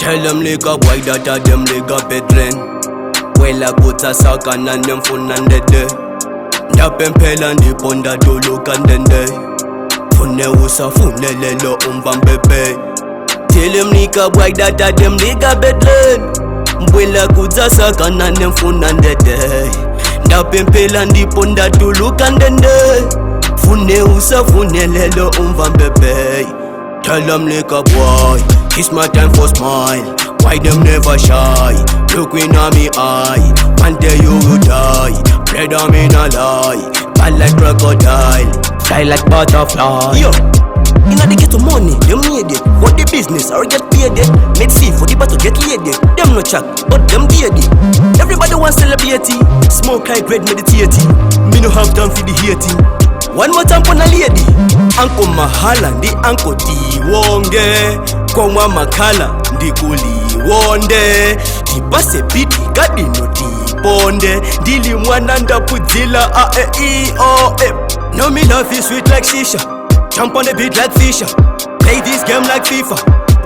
Tell them nigga boy that a them nigga bedren. Well I put a sock and them phone and the day. Ndapempela ndiponda duluka ndende. Fune usa fune lelo bebe. Tell them nigga boy that a them nigga bedren. Well I put a sock and them phone and the day. Ndapempela ndiponda duluka ndende. Fune usa fune lelo bebe. Tell them nigga boy, it's my time for smile. Why them never shy? Look in on me eye. One day you will die. Bread on me no lie. Bad like crocodile, fly like butterfly. Yo, inna the ghetto money, them need it. What the business, or get paid it. Make see for the battle get laid it. Them no chat, but them beard it. Everybody want celebrate it. Smoke like red meditate. Me no have time for the hating. One more time for a lady. Anko mahala ndi anko tiwonge. Kwa makala ndi kuli wonde. Tibase biti gadi no tiponde. Dili mwana ndapudzila a e i o e. No me love you sweet like shisha. Jump on the beat like Fisher. Play this game like FIFA.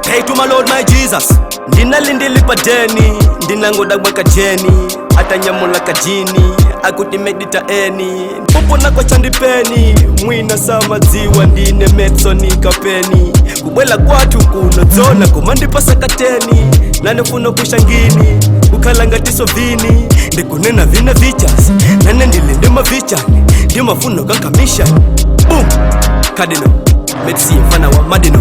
Pray to my Lord my Jesus. Ndina lindi lipa deni. Ndina ngoda bwaka jeni. Ata nyamula kajini. Akuti medita eni. Popo na kwa chandipeni. Mwina sama ziwa ndine metso ni kapeni. Kubwela kwa tukuno zona kumandi pasa kateni. Nane funo kushangini. Ukalanga tiso vini. Ndekunena vina vichas. Nane ndilinde mavichani. Ndima funo kankamisha. Boom! Cardinal, medicine fana wa madino.